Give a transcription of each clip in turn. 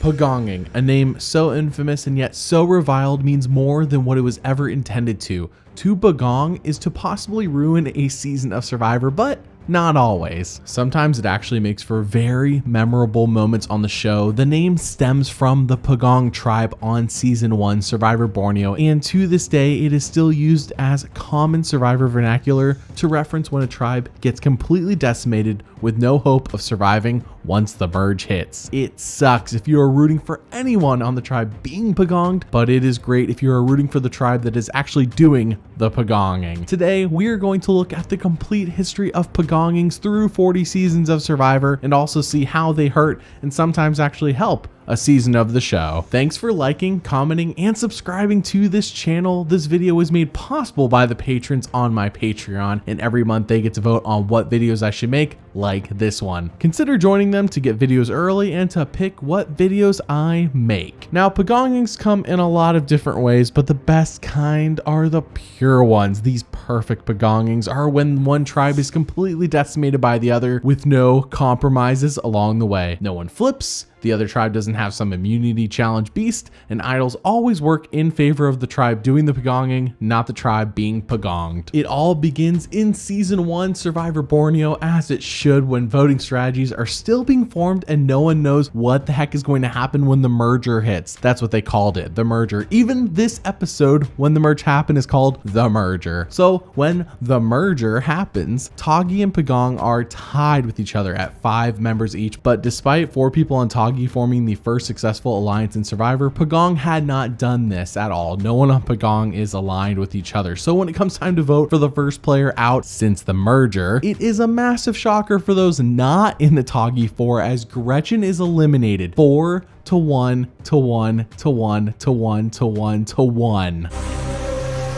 Pagonging, a name so infamous and yet so reviled, means more than what it was ever intended to. To pagong is to possibly ruin a season of Survivor, but not always. Sometimes it actually makes for very memorable moments on the show. The name stems from the Pagong tribe on season 1 Survivor Borneo, and to this day it is still used as common Survivor vernacular to reference when a tribe gets completely decimated with no hope of surviving once the merge hits. It sucks if you are rooting for anyone on the tribe being pagonged, but it is great if you are rooting for the tribe that is actually doing the pagonging. Today, we are going to look at the complete history of pagongings through 40 seasons of Survivor and also see how they hurt and sometimes actually help a season of the show. Thanks for liking, commenting, and subscribing to this channel. This video was made possible by the patrons on my Patreon, and every month they get to vote on what videos I should make, like this one. Consider joining them to get videos early and to pick what videos I make. Now, pagongings come in a lot of different ways, but the best kind are the pure ones. These perfect pagongings are when one tribe is completely decimated by the other with no compromises along the way. No one flips, the other tribe doesn't have some immunity challenge beast, and idols always work in favor of the tribe doing the pagonging, not the tribe being pagonged. It all begins in season 1 Survivor Borneo, as it should, when voting strategies are still being formed and no one knows what the heck is going to happen when the merger hits. That's what they called it, the merger. Even this episode, when the merge happened, is called the merger. So when the merger happens, Tagi and Pagong are tied with each other at 5 members each, but despite 4 people on Tagi forming the first successful alliance in Survivor, Pagong had not done this at all. No one on Pagong is aligned with each other. So when it comes time to vote for the first player out since the merger, it is a massive shocker for those not in the Tagi 4, as Gretchen is eliminated 4 to 1 to 1 to 1 to 1 to 1 to 1.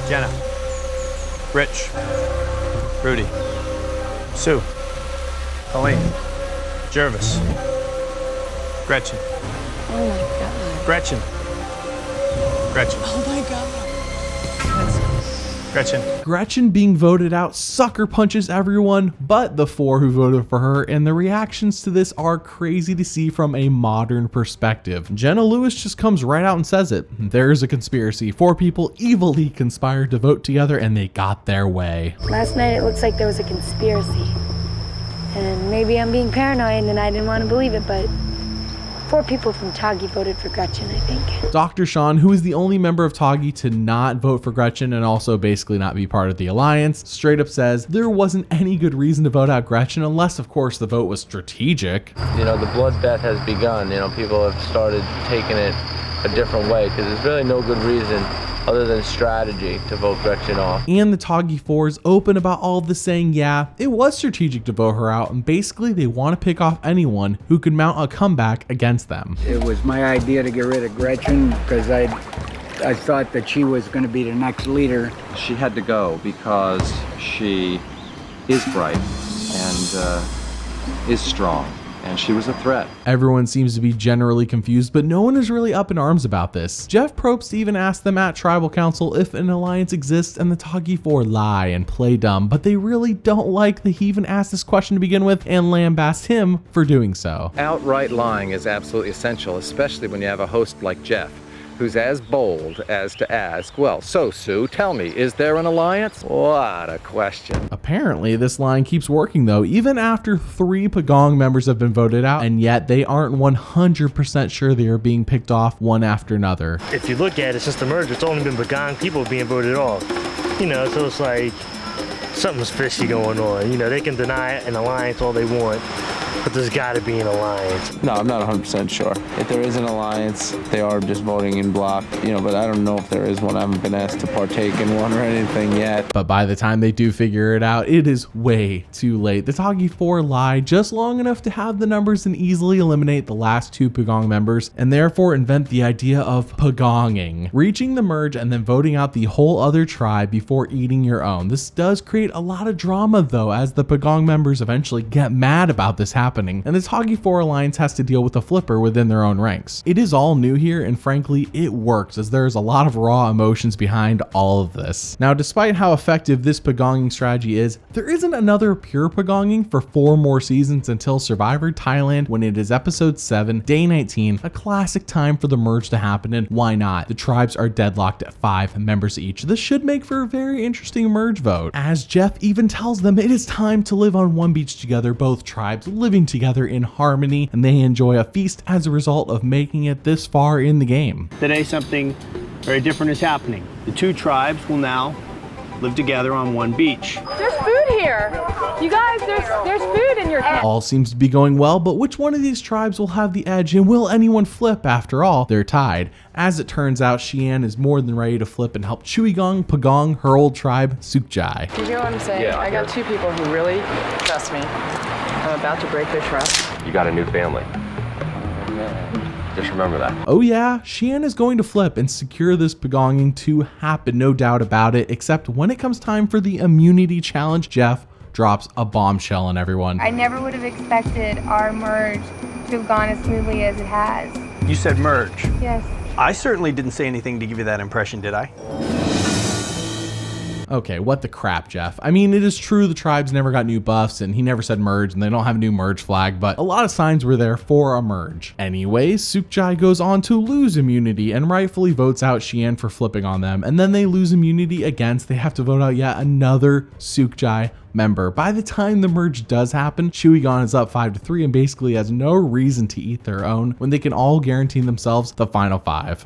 Jenna, Rich, Rudy, Sue, Colleen, Jervis, Gretchen. Oh my God. Gretchen. Gretchen. Oh my God. Gretchen. Gretchen being voted out sucker punches everyone but the 4 who voted for her, and the reactions to this are crazy to see from a modern perspective. Jenna Lewis just comes right out and says it. There's a conspiracy. 4 people evilly conspired to vote together and they got their way. Last night it looks like there was a conspiracy. And maybe I'm being paranoid and I didn't want to believe it, but 4 people from Tagi voted for Gretchen, I think. Dr. Sean, who is the only member of Tagi to not vote for Gretchen and also basically not be part of the alliance, straight up says there wasn't any good reason to vote out Gretchen unless, of course, the vote was strategic. You know, the bloodbath has begun. You know, people have started taking it a different way because there's really no good reason other than strategy to vote Gretchen off. And the Tagi 4 is open about all of this, saying, yeah, it was strategic to vote her out, and basically they want to pick off anyone who could mount a comeback against them. It was my idea to get rid of Gretchen because I thought that she was going to be the next leader. She had to go because she is bright and is strong. And she was a threat. Everyone seems to be generally confused, but no one is really up in arms about this. Jeff Probst even asked them at Tribal Council if an alliance exists, and the Tagi 4 lie and play dumb, but they really don't like that he even asked this question to begin with and lambast him for doing so. Outright lying is absolutely essential, especially when you have a host like Jeff, who's as bold as to ask, well, so Sue, tell me, is there an alliance? What a question. Apparently, this line keeps working though, even after 3 Pagong members have been voted out, and yet they aren't 100% sure they are being picked off one after another. If you look at it, since the merger, it's only been Pagong people being voted off. You know, so it's like something's fishy going on. You know, they can deny an alliance all they want, but there's got to be an alliance. No, I'm not 100% sure. If there is an alliance, they are just voting in block, you know, but I don't know if there is one. I haven't been asked to partake in one or anything yet. But by the time they do figure it out, it is way too late. The Tagi 4 lie just long enough to have the numbers and easily eliminate the last 2 Pagong members, and therefore invent the idea of pagonging, reaching the merge and then voting out the whole other tribe before eating your own. This does create a lot of drama though, as the Pagong members eventually get mad about this happening, and the Toggy 4 Alliance has to deal with a flipper within their own ranks. It is all new here, and frankly, it works as there's a lot of raw emotions behind all of this. Now, despite how effective this pagonging strategy is, there isn't another pure pagonging for 4 more seasons until Survivor Thailand, when it is episode 7, day 19, a classic time for the merge to happen, and why not? The tribes are deadlocked at 5 members each. This should make for a very interesting merge vote, as Jeff even tells them it is time to live on one beach together, both tribes living together in harmony, and they enjoy a feast as a result of making it this far in the game. Today something very different is happening. The 2 tribes will now live together on one beach. There's food here. You guys, there's food in your tent. All seems to be going well, but which one of these tribes will have the edge, and will anyone flip? After all, they're tied. As it turns out, Xi'an is more than ready to flip and help Chuigong pagong her old tribe, Sukjai. You hear what I'm saying? Yeah. I got 2 people who really trust me. I'm about to break their trust. You got a new family. Just remember that. Oh yeah, Xi'an is going to flip and secure this pagonging to happen, no doubt about it, except when it comes time for the immunity challenge, Jeff drops a bombshell on everyone. I never would have expected our merge to have gone as smoothly as it has. You said merge. Yes. I certainly didn't say anything to give you that impression, did I? Okay, what the crap, Jeff? I mean, it is true the tribes never got new buffs, and he never said merge, and they don't have a new merge flag, but a lot of signs were there for a merge. Anyways, Sukjai goes on to lose immunity and rightfully votes out Xi'an for flipping on them, and then they lose immunity again, so they have to vote out yet another Sukjai member. By the time the merge does happen, Chuigong is up 5-3 and basically has no reason to eat their own when they can all guarantee themselves the final 5.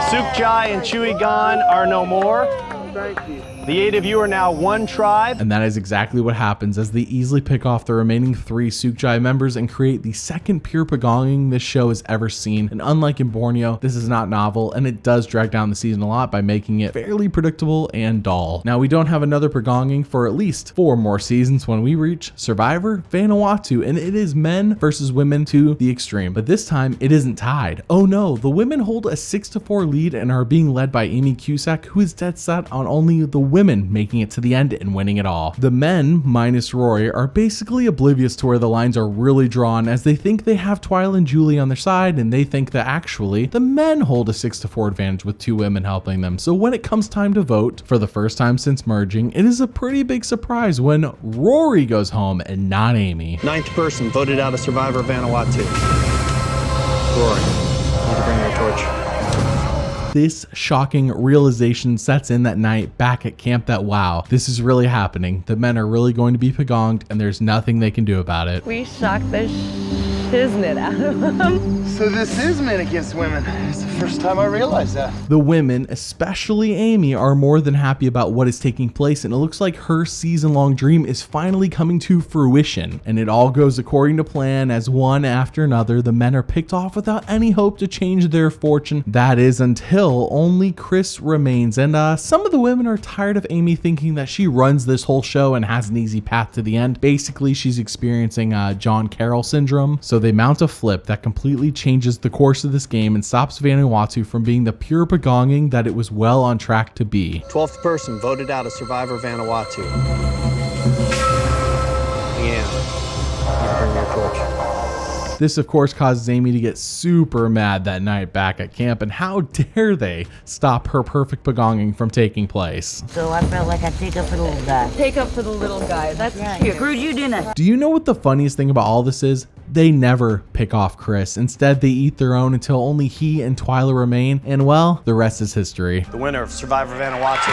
Sukjai and Chuigong are no more. Thank you. The 8 of you are now one tribe. And that is exactly what happens as they easily pick off the remaining 3 Sukjai members and create the second pure pagonging this show has ever seen. And unlike in Borneo, this is not novel, and it does drag down the season a lot by making it fairly predictable and dull. Now, we don't have another pagonging for at least 4 more seasons when we reach Survivor Vanuatu, and it is men versus women to the extreme. But this time, it isn't tied. Oh no, the women hold a 6-4 lead and are being led by Amy Cusack, who is dead set on only the women making it to the end and winning it all. The men, minus Rory, are basically oblivious to where the lines are really drawn, as they think they have Twyla and Julie on their side, and they think that actually the men hold a 6-4 advantage with 2 women helping them. So when it comes time to vote, for the first time since merging, it is a pretty big surprise when Rory goes home and not Amy. 9th person voted out of Survivor Vanuatu. Rory, you need to bring your torch. This shocking realization sets in that night back at camp that wow, this is really happening. The men are really going to be pagonged and there's nothing they can do about it. We shocked the shiznit out of them. So this is men against women. It's the first time I realized that. The women, especially Amy, are more than happy about what is taking place, and it looks like her season-long dream is finally coming to fruition. And it all goes according to plan as one after another, the men are picked off without any hope to change their fortune. That is until only Chris remains, and some of the women are tired of Amy thinking that she runs this whole show and has an easy path to the end. Basically, she's experiencing John Carroll syndrome, so they mount a flip that completely changes the course of this game and stops Vanuatu from being the pure pagonging that it was well on track to be. 12th person voted out of Survivor Vanuatu. Leanne, you can bring your torch. This, of course, causes Amy to get super mad that night back at camp, and how dare they stop her perfect pagonging from taking place. So I felt like I take up for the little guy. Take up for the little guy. That's cute. Screwed you, didn't I? Do you know what the funniest thing about all this is? They never pick off Chris. Instead, they eat their own until only he and Twyla remain, and well, the rest is history. The winner of Survivor Vanuatu.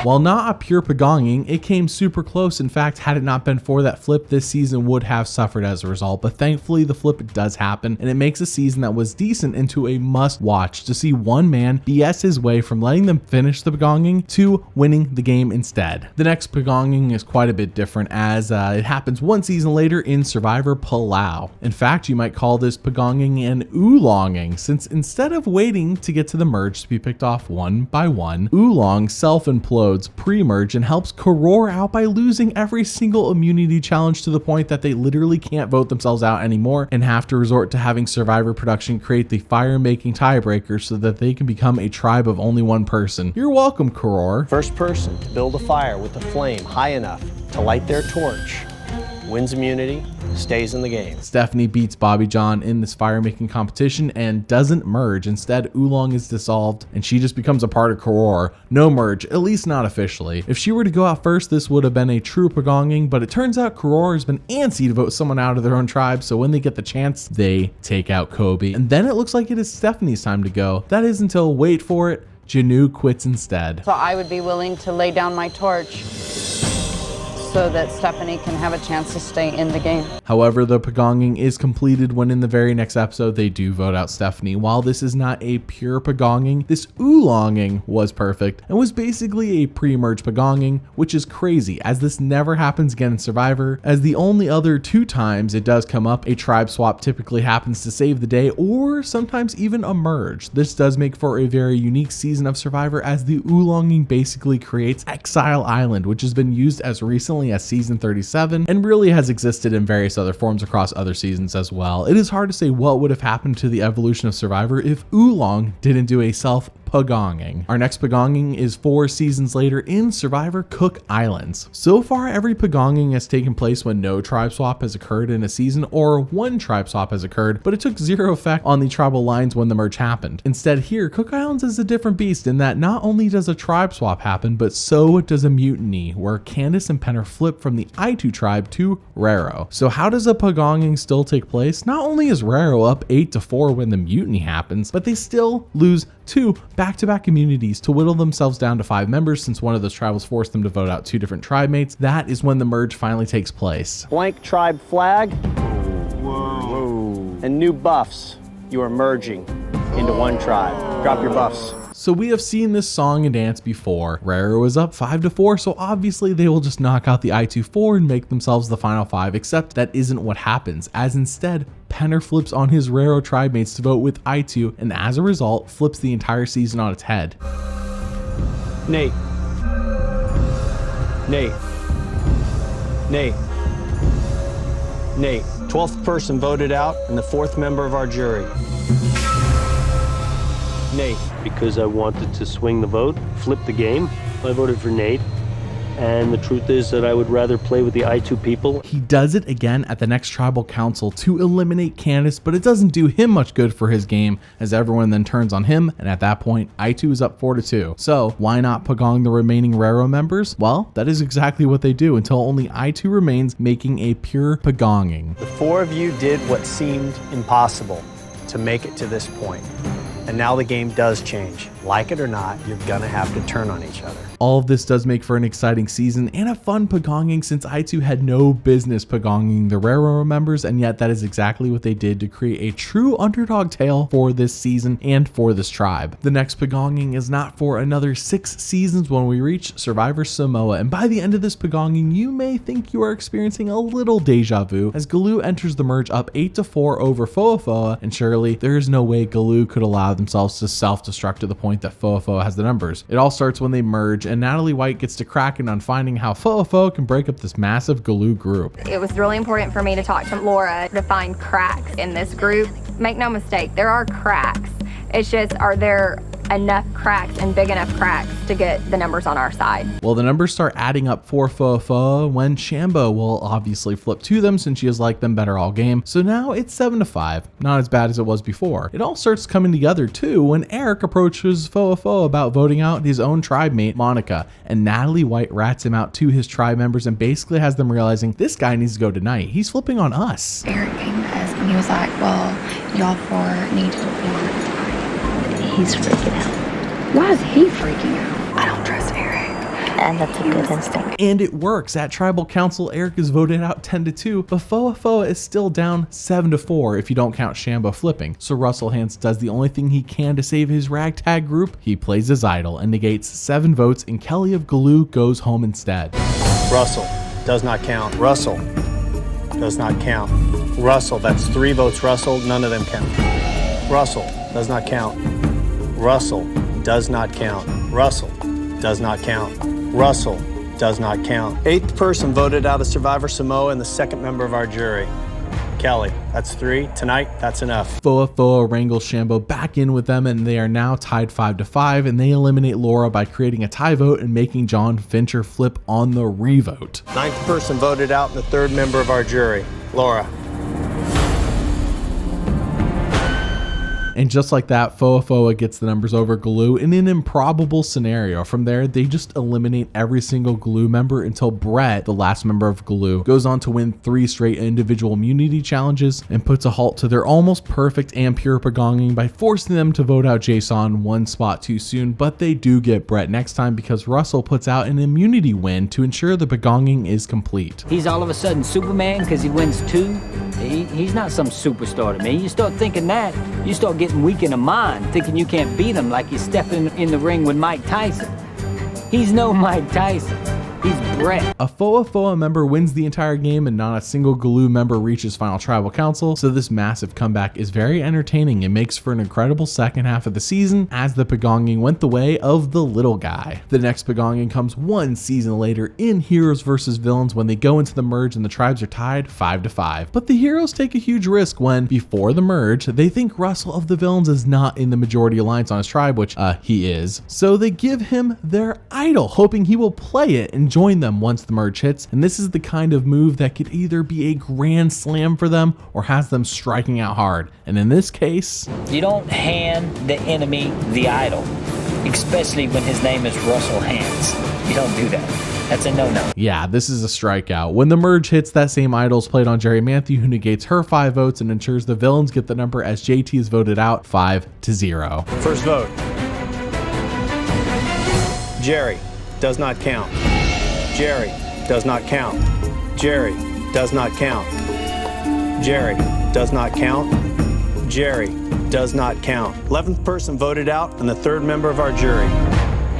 While not a pure pagonging, it came super close. In fact, had it not been for that flip, this season would have suffered as a result. But thankfully, the flip does happen, and it makes a season that was decent into a must-watch to see one man BS his way from letting them finish the pagonging to winning the game instead. The next pagonging is quite a bit different, as it happens one season later in Survivor Palau. In fact, you might call this pagonging an oolonging, since instead of waiting to get to the merge to be picked off one by one, Oolong self-implodes explodes pre-merge and helps Koror out by losing every single immunity challenge to the point that they literally can't vote themselves out anymore and have to resort to having Survivor Production create the fire-making tiebreaker so that they can become a tribe of only one person. You're welcome, Koror. First person to build a fire with a flame high enough to light their torch wins immunity, stays in the game. Stephanie beats Bobby John in this fire-making competition and doesn't merge. Instead, Oolong is dissolved and she just becomes a part of Koror. No merge, at least not officially. If she were to go out first, this would have been a true pagonging, but it turns out Koror has been antsy to vote someone out of their own tribe, so when they get the chance, they take out Kobe. And then it looks like it is Stephanie's time to go. That is until, wait for it, Janu quits instead. So I would be willing to lay down my torch so that Stephanie can have a chance to stay in the game. However, the pagonging is completed when in the very next episode they do vote out Stephanie. While this is not a pure pagonging, this oolonging was perfect and was basically a pre-merge pagonging, which is crazy as this never happens again in Survivor, as the only other 2 times it does come up, a tribe swap typically happens to save the day or sometimes even a merge. This does make for a very unique season of Survivor as the oolonging basically creates Exile Island, which has been used as recently as season 37 and really has existed in various other forms across other seasons as well. It is hard to say what would have happened to the evolution of Survivor if Oolong didn't do a self-pagonging. Our next pagonging is 4 seasons later in Survivor Cook Islands. So far, every pagonging has taken place when no tribe swap has occurred in a season or 1 tribe swap has occurred, but it took 0 effect on the tribal lines when the merge happened. Instead here, Cook Islands is a different beast in that not only does a tribe swap happen, but so does a mutiny, where Candace and Penner flip from the Aitu tribe to Raro. So how does a pagonging still take place? Not only is Raro up 8-4 when the mutiny happens, but they still lose 2 back-to-back immunities to whittle themselves down to 5 members since one of those tribals forced them to vote out 2 different tribe mates. That is when the merge finally takes place. Blank tribe flag. Whoa. And new buffs. You are merging into one tribe. Drop your buffs. So we have seen this song and dance before. Raro is up 5-4, so obviously they will just knock out the I-2-4 and make themselves the final 5, except that isn't what happens, as instead, Penner flips on his Raro tribe mates to vote with I-2, and as a result, flips the entire season on its head. Nate. Nate. Nate. Nate. 12th person voted out and the 4th member of our jury. Nate. Because I wanted to swing the vote, flip the game, I voted for Nate. And the truth is that I would rather play with the I2 people. He does it again at the next tribal council to eliminate Candace, but it doesn't do him much good for his game as everyone then turns on him, and at that point, I2 is up 4-2. So why not pagong the remaining Raro members? Well, that is exactly what they do until only I2 remains, making a pure pagonging. The 4 of you did what seemed impossible to make it to this point. And now the game does change. Like it or not, you're gonna have to turn on each other. All of this does make for an exciting season and a fun pagonging since I2 had no business pagonging the Raro members, and yet that is exactly what they did to create a true underdog tale for this season and for this tribe. The next pagonging is not for another 6 seasons when we reach Survivor Samoa, and by the end of this pagonging, you may think you are experiencing a little deja vu as Galoo enters the merge up 8-4 over Foafoa, and surely there is no way Galoo could allow themselves to self-destruct to the point that Foafoa has the numbers. It all starts when they merge, and Natalie White gets to cracking on finding how Foafoa can break up this massive Galoo group. It was really important for me to talk to Laura to find cracks in this group. Make no mistake, there are cracks. It's just, are there enough cracks and big enough cracks to get the numbers on our side? Well, the numbers start adding up for Foafoa when Shambo will obviously flip to them since she has liked them better all game. So now it's 7-5, not as bad as it was before. It all starts coming together too when Eric approaches Foafoa about voting out his own tribe mate, Monica, and Natalie White rats him out to his tribe members and basically has them realizing this guy needs to go tonight. He's flipping on us. Eric came to us and he was like, well, y'all 4 need to vote. He's freaking out. Why is he freaking out? I don't trust Eric. And that's a good instinct. And it works. At Tribal Council, Eric is voted out 10-2, but Foafoa is still down 7-4 if you don't count Shambo flipping. So Russell Hantz does the only thing he can to save his ragtag group. He plays his idol and negates 7 votes, and Kelly of Galoo goes home instead. Russell does not count. Russell does not count. Russell, that's 3 votes. Russell, none of them count. Russell does not count. Russell does not count. Russell does not count. Russell does not count. 8th person voted out of Survivor Samoa and the 2nd member of our jury. Kelly, that's 3. Tonight, that's enough. Foa wrangles Shambo back in with them, and they are now tied 5-5, and they eliminate Laura by creating a tie vote and making John Fincher flip on the revote. 9th person voted out and the 3rd member of our jury. Laura. And just like that, Foa gets the numbers over Glue in an improbable scenario. From there, they just eliminate every single Glue member until Brett, the last member of Glue, goes on to win 3 straight individual immunity challenges and puts a halt to their almost perfect and pure Pagonging by forcing them to vote out Jason 1 spot too soon. But they do get Brett next time because Russell puts out an immunity win to ensure the Pagonging is complete. He's all of a sudden Superman because he wins 2. He's not some superstar to me. You start thinking that, you start getting weak in the mind, thinking you can't beat him like you're stepping in the ring with Mike Tyson. He's no Mike Tyson. He's Brett. A Foa member wins the entire game and not a single Glue member reaches final tribal council, so this massive comeback is very entertaining and makes for an incredible second half of the season as the Pagonging went the way of the little guy. The next Pagonging comes 1 season later in Heroes vs. Villains when they go into the merge and the tribes are tied 5-5. But the heroes take a huge risk when, before the merge, they think Russell of the Villains is not in the majority alliance on his tribe, which he is. So they give him their idol, hoping he will play it and join them once the merge hits, and this is the kind of move that could either be a grand slam for them or has them striking out hard. And in this case, You don't hand the enemy the idol, especially when his name is Russell Hands. You don't do that. That's a no-no. Yeah, this is a strikeout. When the merge hits, that same idol is played on Jerry Matthew, who negates her 5 votes and ensures the villains get the number as JT is voted out 5-0. First vote. Jerry does not count. Jerry does not count. Jerry does not count. Jerry does not count. Jerry does not count. 11th person voted out and the 3rd member of our jury.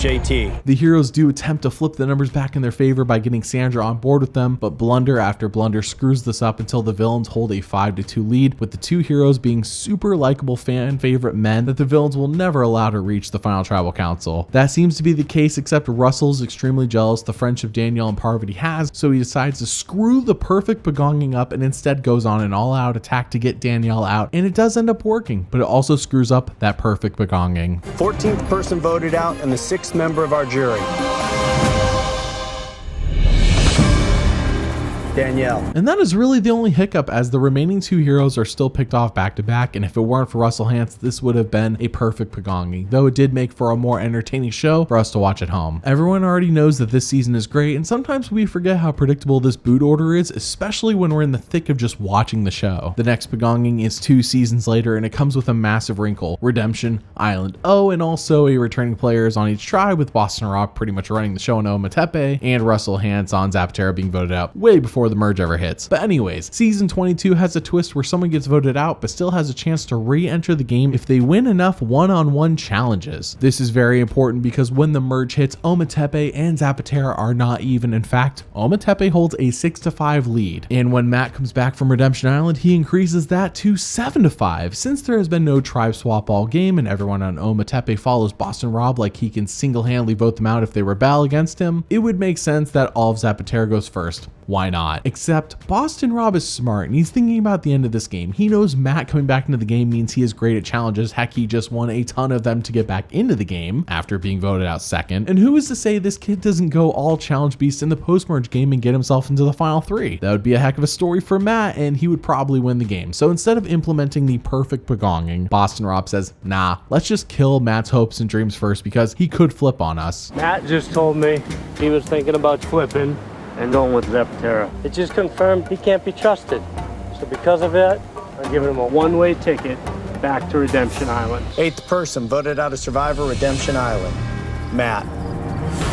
JT. The heroes do attempt to flip the numbers back in their favor by getting Sandra on board with them, but blunder after blunder screws this up until the villains hold a 5-2 lead, with the 2 heroes being super likable fan favorite men that the villains will never allow to reach the final tribal council. That seems to be the case, except Russell's extremely jealous the friendship Danielle and Parvati has, so he decides to screw the perfect Pagonging up and instead goes on an all-out attack to get Danielle out, and it does end up working, but it also screws up that perfect Pagonging. 14th person voted out and the 6th member of our jury. Danielle. And that is really the only hiccup, as the remaining 2 heroes are still picked off back to back, and if it weren't for Russell Hantz, this would have been a perfect Pagonging, though it did make for a more entertaining show for us to watch at home. Everyone already knows that this season is great, and sometimes we forget how predictable this boot order is, especially when we're in the thick of just watching the show. The next Pagonging is 2 seasons later, and it comes with a massive wrinkle: Redemption, Island O, and also a returning players on each tribe, with Boston Rob pretty much running the show on Ometepe, and Russell Hantz on Zapatera being voted out way before the merge ever hits. But anyways, season 22 has a twist where someone gets voted out but still has a chance to re-enter the game if they win enough one-on-one challenges. This is very important because when the merge hits, Ometepe and Zapatera are not even. In fact, Ometepe holds a 6-5 lead, and when Matt comes back from Redemption Island, he increases that to 7-5. Since there has been no tribe swap all game and everyone on Ometepe follows Boston Rob like he can single-handedly vote them out if they rebel against him, it would make sense that all of Zapatera goes first. Why not? Except Boston Rob is smart and he's thinking about the end of this game. He knows Matt coming back into the game means he is great at challenges. Heck, he just won a ton of them to get back into the game after being voted out second. And who is to say this kid doesn't go all challenge beast in the post-merge game and get himself into the final 3? That would be a heck of a story for Matt, and he would probably win the game. So instead of implementing the perfect Pagonging, Boston Rob says, nah, let's just kill Matt's hopes and dreams first because he could flip on us. Matt just told me he was thinking about flipping and going with Zapatera. It just confirmed he can't be trusted. So because of it, I'm giving him a one-way ticket back to Redemption Island. 8th person voted out of Survivor Redemption Island. Matt.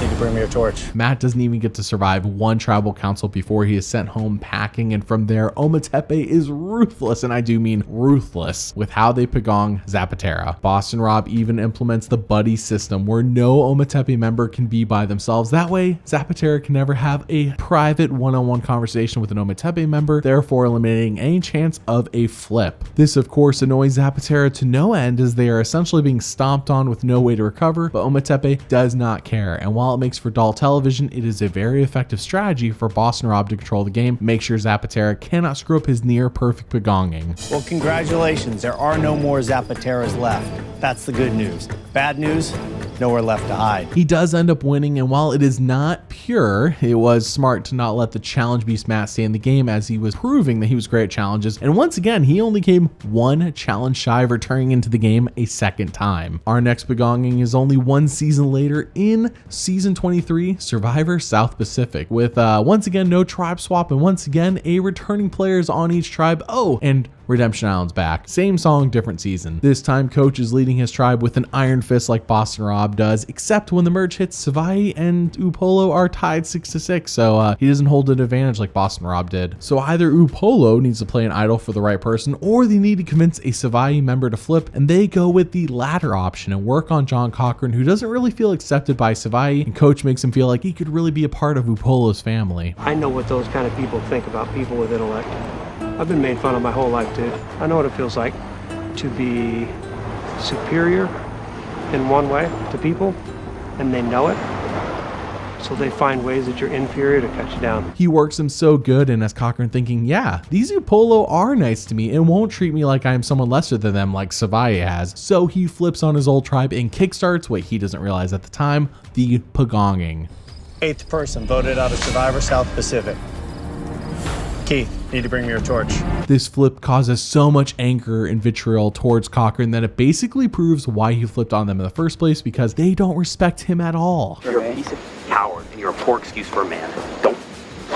Need to bring me your torch. Matt doesn't even get to survive one tribal council before he is sent home packing, and from there, Ometepe is ruthless, and I do mean ruthless, with how they Pagong Zapatera. Boston Rob even implements the buddy system where no Ometepe member can be by themselves. That way, Zapatera can never have a private one-on-one conversation with an Ometepe member, therefore eliminating any chance of a flip. This, of course, annoys Zapatera to no end as they are essentially being stomped on with no way to recover, but Ometepe does not care. and while it makes for dull television, it is a very effective strategy for Boss and Rob to control the game, make sure Zapatera cannot screw up his near perfect pagonging. Well, congratulations. There are no more Zapateras left. That's the good news. Bad news, nowhere left to hide. He does end up winning, and while it is not pure, it was smart to not let the challenge beast Matt stay in the game, as he was proving that he was great at challenges, and once again he only came one challenge shy of returning into the game a second time. Our next pagonging is only one season later in season 23, Survivor South Pacific, with once again no tribe swap, and once again a returning players on each tribe. Oh, and Redemption Island's back. Same song, different season. This time Coach is leading his tribe with an iron fist like Boston Rob does, except when the merge hits, Savai and Upolo are tied 6-6, so he doesn't hold an advantage like Boston Rob did. So either Upolo needs to play an idol for the right person, or they need to convince a Savai member to flip, and they go with the latter option and work on John Cochran, who doesn't really feel accepted by Savai, and Coach makes him feel like he could really be a part of Upolo's family. I know what those kind of people think about people with intellect. I've been made fun of my whole life, dude. I know what it feels like to be superior in one way to people, and they know it. So they find ways that you're inferior to cut you down. He works him so good, and as Cochran thinking, yeah, these Upolo are nice to me and won't treat me like I am someone lesser than them like Savai has. So he flips on his old tribe and kickstarts what he doesn't realize at the time, the pagonging. 8th person voted out of Survivor South Pacific. Keith, need to bring me your torch. This flip causes so much anger and vitriol towards Cochran that it basically proves why he flipped on them in the first place, because they don't respect him at all. You're a piece of coward, and you're a poor excuse for a man. Don't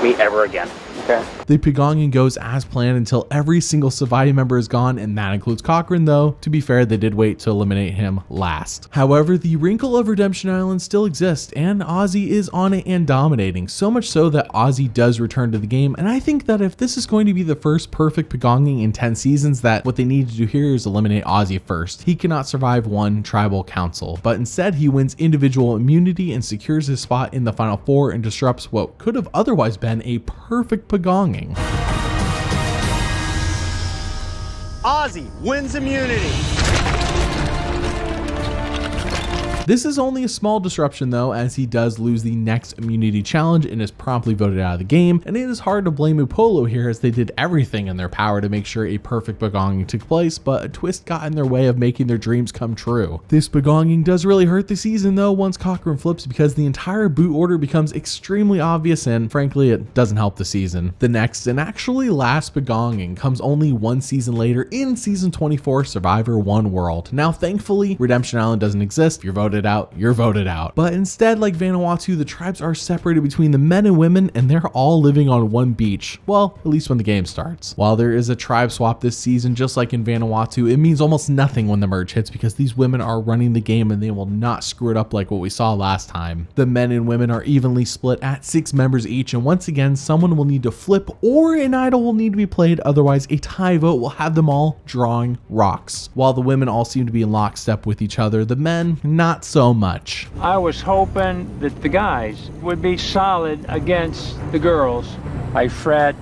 me ever again. Okay. The pagonging goes as planned until every single Savai member is gone, and that includes Cochran, though to be fair they did wait to eliminate him last. However, the wrinkle of Redemption Island still exists, and Ozzy is on it and dominating, so much so that Ozzy does return to the game, and I think that if this is going to be the first perfect pagonging in 10 seasons, that what they need to do here is eliminate Ozzy first. He cannot survive one tribal council, but instead he wins individual immunity and secures his spot in the final four and disrupts what could have otherwise been a perfect pagonging. Ozzy wins immunity. This is only a small disruption though, as he does lose the next immunity challenge and is promptly voted out of the game, and it is hard to blame Upolo here as they did everything in their power to make sure a perfect pagonging took place, but a twist got in their way of making their dreams come true. This pagonging does really hurt the season though once Cochran flips, because the entire boot order becomes extremely obvious, and frankly it doesn't help the season. The next and actually last pagonging comes only one season later in season 24, Survivor One World. Now thankfully Redemption Island doesn't exist. If you're voted out, you're voted out. But instead, like Vanuatu, the tribes are separated between the men and women, and they're all living on one beach. Well, at least when the game starts. While there is a tribe swap this season, just like in Vanuatu, it means almost nothing when the merge hits, because these women are running the game and they will not screw it up like what we saw last time. The men and women are evenly split at 6 members each, and once again, someone will need to flip or an idol will need to be played, otherwise a tie vote will have them all drawing rocks. While the women all seem to be in lockstep with each other, the men, not so much. I was hoping that the guys would be solid against the girls. I fret.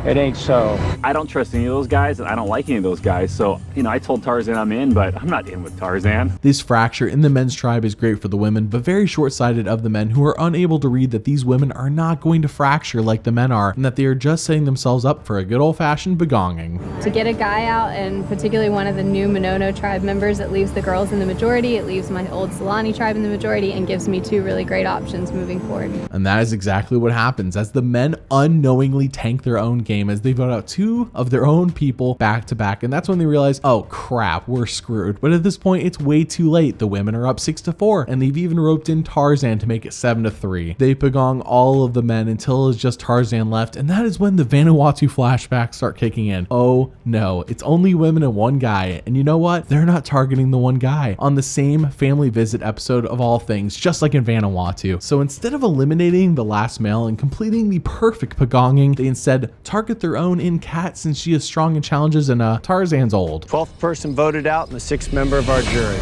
It ain't so. I don't trust any of those guys, and I don't like any of those guys, so, I told Tarzan I'm in, but I'm not in with Tarzan. This fracture in the men's tribe is great for the women, but very short-sighted of the men, who are unable to read that these women are not going to fracture like the men are, and that they are just setting themselves up for a good old-fashioned pagonging. To get a guy out, and particularly one of the new Monono tribe members, it leaves the girls in the majority, it leaves my old Solani tribe in the majority, and gives me 2 really great options moving forward. And that is exactly what happens, as the men unknowingly tank their own game as they vote out 2 of their own people back to back, and that's when they realize, oh crap, we're screwed. But at this point it's way too late. The women are up 6-4, and they've even roped in Tarzan to make it 7-3. They pagong all of the men until it's just Tarzan left, and that is when the Vanuatu flashbacks start kicking in. Oh no, it's only women and one guy, and you know what? They're not targeting the one guy on the same family visit episode of all things, just like in Vanuatu. So instead of eliminating the last male and completing the perfect pagonging, they instead target their own in Kat, since she is strong in challenges and Tarzan's old. 12th person voted out and the 6th member of our jury.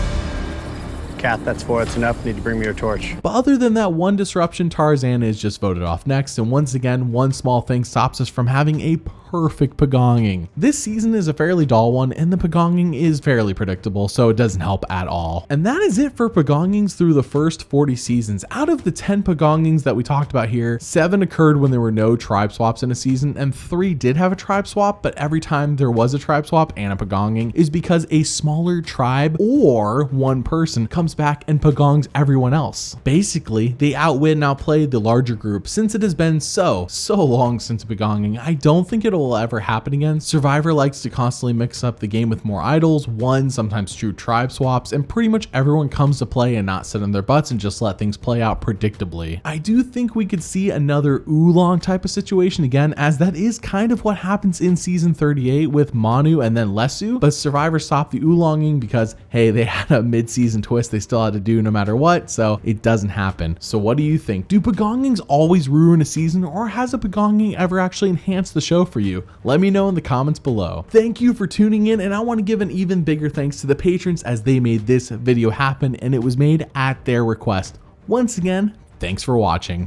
Kat, that's 4. It's enough. Need to bring me your torch. But other than that one disruption, Tarzan is just voted off next, and once again, one small thing stops us from having a perfect pagonging. This season is a fairly dull one, and the pagonging is fairly predictable, so it doesn't help at all. And that is it for pagongings through the first 40 seasons. Out of the 10 pagongings that we talked about here, 7 occurred when there were no tribe swaps in a season, and 3 did have a tribe swap, but every time there was a tribe swap and a pagonging is because a smaller tribe or one person comes back and pagongs everyone else. Basically, they outwit and outplay the larger group. Since it has been so long since pagonging, I don't think it'll ever happen again. Survivor likes to constantly mix up the game with more idols, sometimes true tribe swaps, and pretty much everyone comes to play and not sit on their butts and just let things play out predictably. I do think we could see another oolong type of situation again, as that is kind of what happens in season 38 with Manu and then Lesu, but Survivor stopped the oolonging because, hey, they had a mid-season twist they still had to do no matter what, so it doesn't happen. So what do you think? Do pagongings always ruin a season, or has a pagonging ever actually enhanced the show for you? Let me know in the comments below. Thank you for tuning in, and I want to give an even bigger thanks to the patrons as they made this video happen, and it was made at their request. Once again, thanks for watching.